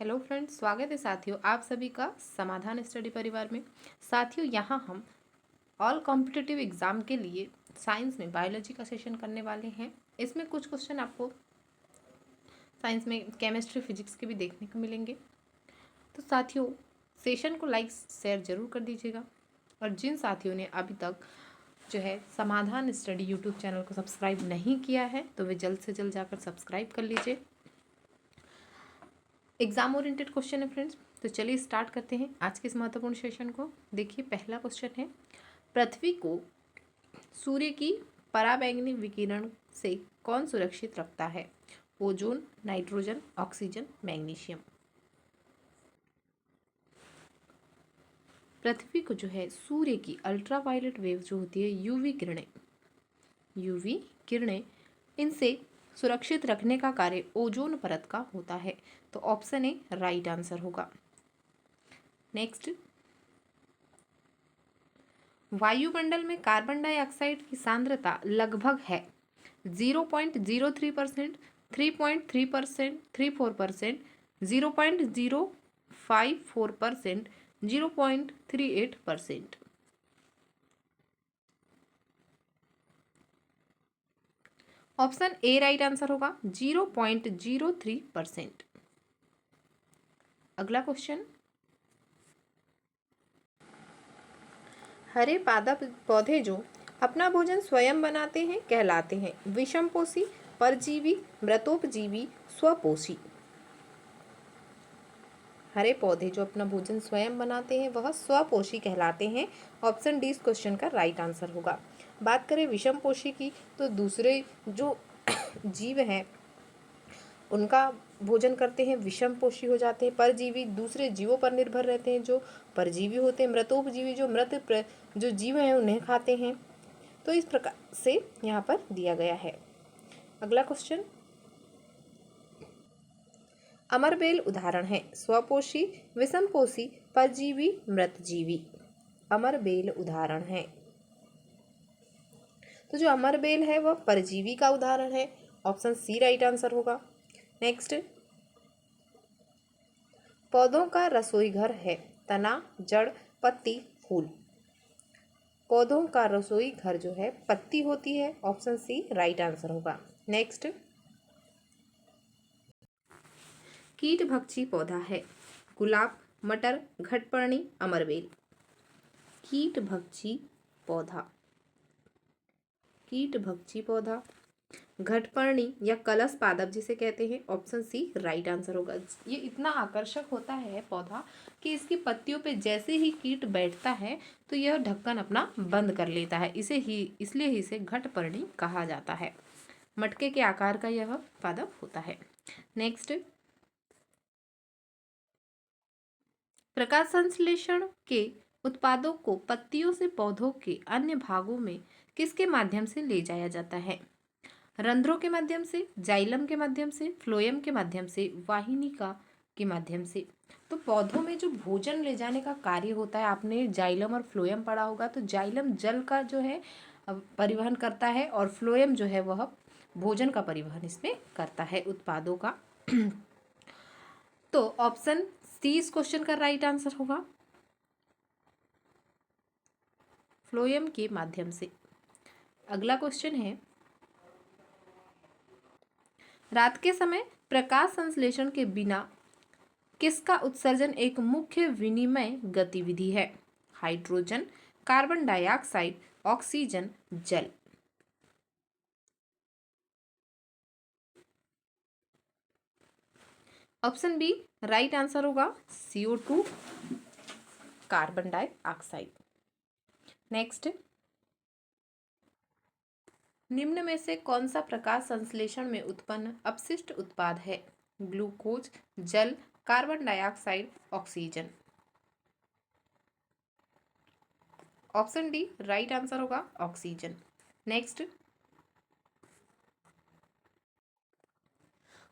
Hello friends, स्वागत है साथियों आप सभी का समाधान स्टडी परिवार में। साथियों, यहाँ हम ऑल कॉम्पिटिटिव एग्ज़ाम के लिए साइंस में बायोलॉजी का सेशन करने वाले हैं। इसमें कुछ क्वेश्चन आपको साइंस में केमिस्ट्री फिजिक्स के भी देखने को मिलेंगे। तो साथियों, सेशन को लाइक शेयर ज़रूर कर दीजिएगा और जिन साथियों ने अभी तक जो है समाधान स्टडी यूट्यूब चैनल को सब्सक्राइब नहीं किया है तो वे जल्द से जल्द जाकर सब्सक्राइब कर लीजिए। एग्जाम ओरिएंटेड क्वेश्चन है फ्रेंड्स, तो चलिए स्टार्ट करते हैं आज के इस महत्वपूर्ण सेशन को। देखिए, पहला क्वेश्चन है, पृथ्वी को सूर्य की पराबैंगनी विकिरण से कौन सुरक्षित रखता है? Ozone, nitrogen, oxygen, magnesium. पृथ्वी को जो है सूर्य की अल्ट्रावायलेट वेव जो होती है, यूवी किरणें इनसे सुरक्षित रखने का कार्य ओजोन परत का होता है। तो ऑप्शन ए राइट आंसर होगा। नेक्स्ट, वायुमंडल में कार्बन डाइऑक्साइड की सांद्रता लगभग है 0.03%, 3.3%, 34%, 0.054%, 0.38%। ऑप्शन ए राइट आंसर होगा 0.03%। अगला क्वेश्चन, हरे पादप पौधे जो अपना भोजन स्वयं बनाते हैं कहलाते हैं विषमपोषी, परजीवी, मृतोपजीवी, स्वपोषी। हरे पौधे जो अपना भोजन स्वयं बनाते हैं वह स्वपोषी कहलाते हैं। ऑप्शन डी इस क्वेश्चन का राइट आंसर होगा। बात करें विषमपोषी की, तो दूसरे जो जीव हैं उनका भोजन करते हैं, विषमपोषी हो जाते हैं। परजीवी दूसरे जीवों पर निर्भर रहते हैं, जो परजीवी होते हैं। मृतोपजीवी जो जो जीव हैं उन्हें खाते हैं। तो इस प्रकार से यहाँ पर दिया गया है। अगला क्वेश्चन, अमरबेल उदाहरण है स्वपोषी, विषमपोषी, परजीवी, मृतजीवी। अमरबेल उदाहरण है, तो जो अमरबेल है वह परजीवी का उदाहरण है। ऑप्शन सी राइट आंसर होगा। नेक्स्ट, पौधों का रसोई घर है तना, जड़, पत्ती, फूल। पौधों का रसोई घर जो है पत्ती होती है। ऑप्शन सी राइट आंसर होगा। नेक्स्ट, कीटभक्षी पौधा है गुलाब, मटर, घटपर्णी, अमरबेल। कीटभक्षी पौधा, कीटभक्षी पौधा घटपर्णी या कलश पादप जिसे कहते हैं। ऑप्शन सी राइट आंसर होगा। ये इतना आकर्षक होता है पौधा कि इसकी पत्तियों पे जैसे ही कीट बैठता है तो यह ढक्कन अपना बंद कर लेता है। इसलिए ही इसे घटपर्णी कहा जाता है। मटके के आकार का यह पादप होता है। नेक्स्ट, प्रकाश संश्लेषण के उत्पादों को पत्तियों से पौधों के अन्य भागों में किसके माध्यम से ले जाया जाता है? रंध्रों के माध्यम से, जाइलम के माध्यम से, फ्लोएम के माध्यम से, वाहिनिका के माध्यम से। तो पौधों में जो भोजन ले जाने का कार्य होता है, आपने जाइलम और फ्लोएम पढ़ा होगा। तो जाइलम जल का जो है परिवहन करता है और फ्लोएम जो है वह भोजन का परिवहन इसमें करता है, उत्पादों का। तो ऑप्शन सी इस क्वेश्चन का राइट आंसर होगा, फ्लोएम के माध्यम से। अगला क्वेश्चन है, रात के समय प्रकाश संश्लेषण के बिना किसका उत्सर्जन एक मुख्य विनिमय गतिविधि है? हाइड्रोजन, कार्बन डाइऑक्साइड, ऑक्सीजन, जल। ऑप्शन बी राइट आंसर होगा CO2, कार्बन डाइऑक्साइड। नेक्स्ट, निम्न में से कौन सा प्रकाश संश्लेषण में उत्पन्न अपशिष्ट उत्पाद है? ग्लूकोज, जल, carbon dioxide, oxygen. Option D right answer होगा ऑक्सीजन। नेक्स्ट,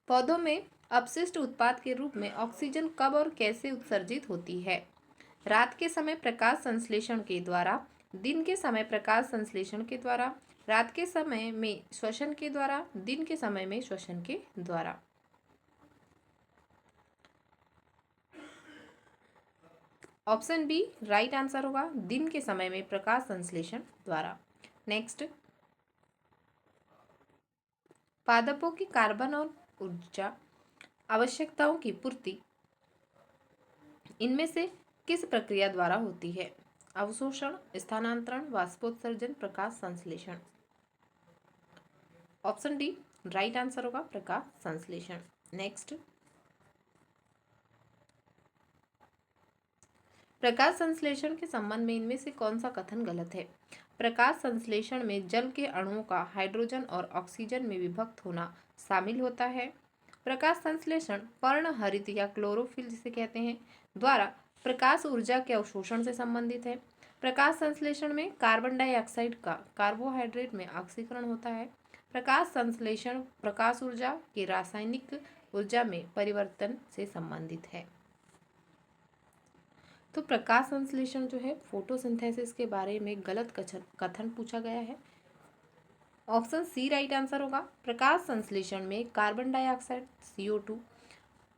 पौधों में अपशिष्ट उत्पाद के रूप में ऑक्सीजन कब और कैसे उत्सर्जित होती है? रात के समय प्रकाश संश्लेषण के द्वारा, दिन के समय प्रकाश संश्लेषण के द्वारा, रात के समय में श्वसन के द्वारा, दिन के समय में श्वसन के द्वारा। ऑप्शन बी राइट आंसर होगा, दिन के समय में प्रकाश संश्लेषण द्वारा। नेक्स्ट, पादपों की कार्बन और ऊर्जा आवश्यकताओं की पूर्ति इनमें से किस प्रक्रिया द्वारा होती है? अवशोषण, स्थानांतरण, वाष्पोत्सर्जन, प्रकाश संश्लेषण। ऑप्शन डी राइट आंसर होगा, प्रकाश संश्लेषण। नेक्स्ट, प्रकाश संश्लेषण के संबंध में इनमें से कौन सा कथन गलत है? प्रकाश संश्लेषण में जल के अणुओं का हाइड्रोजन और ऑक्सीजन में विभक्त होना शामिल होता है। प्रकाश संश्लेषण पर्णहरित या क्लोरोफिल जिसे कहते हैं द्वारा प्रकाश ऊर्जा के अवशोषण से संबंधित है। प्रकाश संश्लेषण में कार्बन डाइऑक्साइड का कार्बोहाइड्रेट में ऑक्सीकरण होता है। प्रकाश संश्लेषण प्रकाश ऊर्जा की रासायनिक ऊर्जा में परिवर्तन से संबंधित है। तो प्रकाश संश्लेषण जो है फोटोसिंथेसिस के बारे में गलत कथन पूछा गया है। ऑप्शन सी राइट आंसर होगा। प्रकाश संश्लेषण में कार्बन डाइऑक्साइड CO2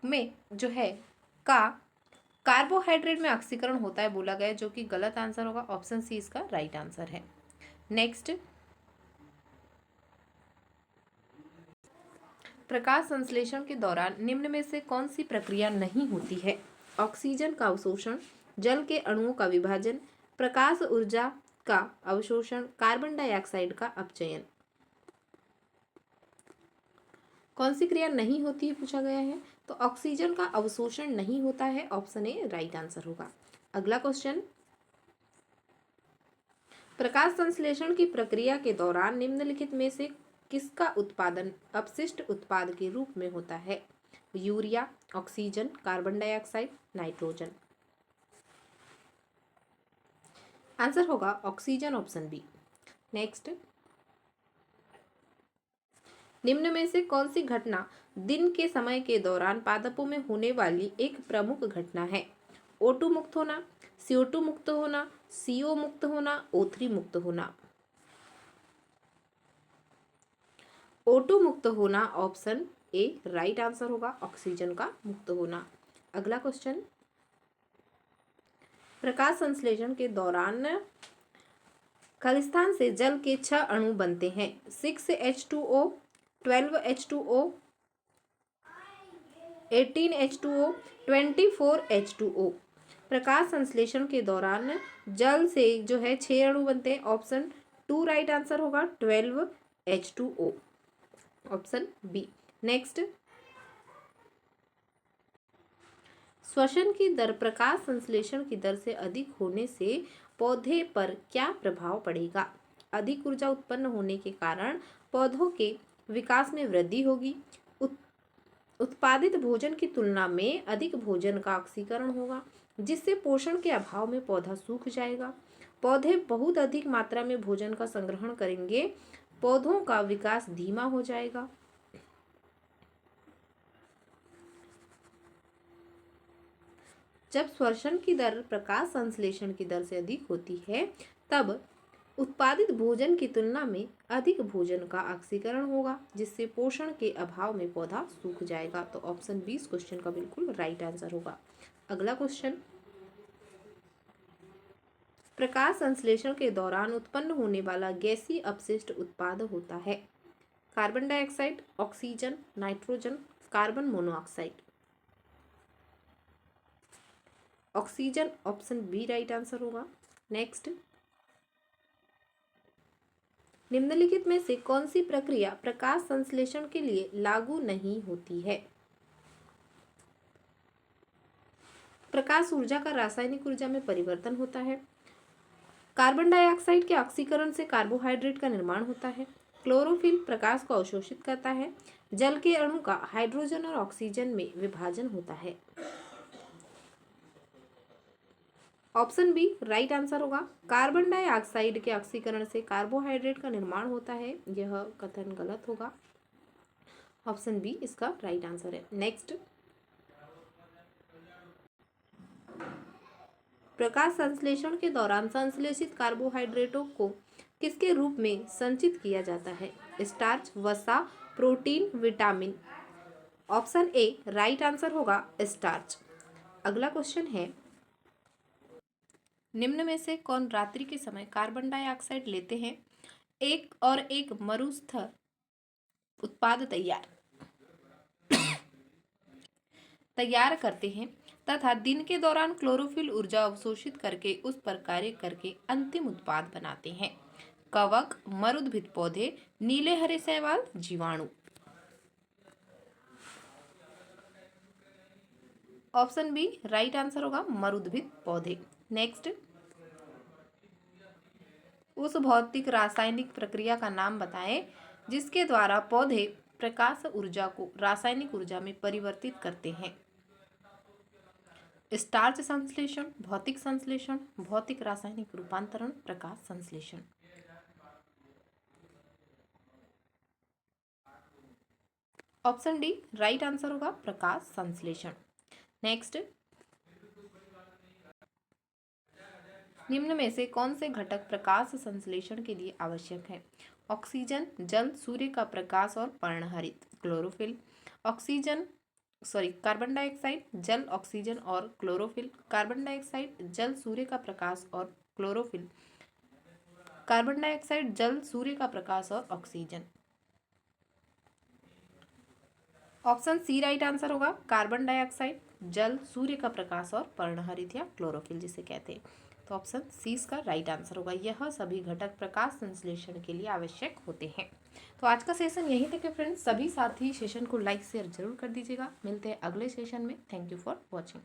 में जो है का कार्बोहाइड्रेट में ऑक्सीकरण होता है बोला गया, जो कि गलत आंसर होगा। ऑप्शन सी इसका राइट आंसर है। नेक्स्ट, प्रकाश संश्लेषण के दौरान निम्न में से कौन सी प्रक्रिया नहीं होती है? ऑक्सीजन का अवशोषण, जल के अणुओं का विभाजन, प्रकाश ऊर्जा का अवशोषण, कार्बन डाइऑक्साइड का अपचयन। कौन सी क्रिया नहीं होती है पूछा गया है, तो ऑक्सीजन का अवशोषण नहीं होता है। ऑप्शन ए राइट आंसर होगा। अगला क्वेश्चन, प्रकाश संश्लेषण की प्रक्रिया के दौरान निम्नलिखित में से किसका उत्पादन अपशिष्ट उत्पाद के रूप में होता है? Urea, oxygen, carbon dioxide, nitrogen. Answer होगा ऑक्सीजन, ऑप्शन बी। नेक्स्ट, निम्न में से कौन सी घटना दिन के समय के दौरान पादपों में होने वाली एक प्रमुख घटना है? O2 मुक्त होना, CO2 मुक्त होना, CO मुक्त होना, O3 मुक्त होना। O2 मुक्त होना ऑप्शन ए राइट आंसर होगा, ऑक्सीजन का मुक्त होना। अगला क्वेश्चन, प्रकाश संश्लेषण के दौरान खालिस्तान से जल के 6 अणु बनते हैं। 6H2O, 12H2O, 18H2O, 24H2O। प्रकाश संश्लेषण के दौरान जल से जो है 6 अणु बनते हैं। ऑप्शन 2 राइट आंसर होगा, 12H2O, ऑप्शन बी। नेक्स्ट, श्वसन की दर प्रकाश संश्लेषण की दर से अधिक होने से पौधे पर क्या प्रभाव पड़ेगा? अधिक ऊर्जा उत्पन्न होने के कारण पौधों के विकास में वृद्धि होगी। उत्पादित भोजन की तुलना में अधिक भोजन का ऑक्सीकरण होगा, जिससे पोषण के अभाव में पौधा सूख जाएगा। पौधे बहुत अधिक मात्रा में भोजन का संग्रहण करेंगे, पौधों का विकास धीमा हो जाएगा। जब श्वसन की दर प्रकाश संश्लेषण की दर से अधिक होती है, तब उत्पादित भोजन की तुलना में अधिक भोजन का ऑक्सीकरण होगा, जिससे पोषण के अभाव में पौधा सूख जाएगा। तो ऑप्शन 20 क्वेश्चन का बिल्कुल राइट आंसर होगा। अगला क्वेश्चन, प्रकाश संश्लेषण के दौरान उत्पन्न होने वाला गैसीय अपशिष्ट उत्पाद होता है? Carbon dioxide, oxygen, nitrogen, carbon monoxide. Oxygen, option B right answer होगा। नेक्स्ट, निम्नलिखित में से कौन सी प्रक्रिया प्रकाश संश्लेषण के लिए लागू नहीं होती है? प्रकाश ऊर्जा का रासायनिक ऊर्जा में परिवर्तन होता है। कार्बन डाइऑक्साइड के ऑक्सीकरण से कार्बोहाइड्रेट का निर्माण होता है। क्लोरोफिल प्रकाश को अवशोषित करता है। जल के अणु का हाइड्रोजन और ऑक्सीजन में विभाजन होता है। ऑप्शन बी राइट आंसर होगा। कार्बन डाइऑक्साइड के ऑक्सीकरण से कार्बोहाइड्रेट का निर्माण होता है, यह कथन गलत होगा। ऑप्शन बी इसका राइट आंसर है। नेक्स्ट, प्रकाश संश्लेषण के दौरान संश्लेषित कार्बोहाइड्रेटों को किसके रूप में संचित किया जाता है? स्टार्च, वसा, protein, vitamin. Option A right answer होगा, स्टार्च। अगला क्वेश्चन है, निम्न में से कौन रात्रि के समय कार्बन डाइऑक्साइड लेते हैं एक और एक मरुस्थल उत्पाद तैयार करते हैं तथा दिन के दौरान क्लोरोफिल ऊर्जा अवशोषित करके उस पर कार्य करके अंतिम उत्पाद बनाते हैं? कवक, मरुद्भिद पौधे, नीले हरे शैवाल, जीवाणु। ऑप्शन बी राइट आंसर होगा मरुद्भिद पौधे। नेक्स्ट, उस भौतिक रासायनिक प्रक्रिया का नाम बताएं जिसके द्वारा पौधे प्रकाश ऊर्जा को रासायनिक ऊर्जा में परिवर्तित करते हैं? स्टार्च संश्लेषण, भौतिक संश्लेषण, भौतिक रासायनिक रूपांतरण, प्रकाश संश्लेषण। ऑप्शन डी राइट आंसर होगा प्रकाश संश्लेषण। नेक्स्ट, निम्न में से कौन से घटक प्रकाश संश्लेषण के लिए आवश्यक है? ऑक्सीजन, जल, सूर्य का प्रकाश और पर्णहरित। क्लोरोफिल, कार्बन डाइऑक्साइड, जल, ऑक्सीजन और क्लोरोफिल। कार्बन डाइऑक्साइड, जल, सूर्य का प्रकाश और क्लोरोफिल। कार्बन डाइऑक्साइड, जल, सूर्य का प्रकाश और oxygen. Option C right answer होगा कार्बन डाइऑक्साइड, जल, सूर्य का प्रकाश और पर्णहरित या क्लोरोफिल जिसे कहते हैं। तो ऑप्शन सी इसका राइट आंसर होगा। यह सभी घटक प्रकाश संश्लेषण के लिए आवश्यक होते हैं। तो आज का सेशन यहीं तक है फ्रेंड्स। सभी साथी सेशन को लाइक शेयर जरूर कर दीजिएगा। मिलते हैं अगले सेशन में। Thank you for watching.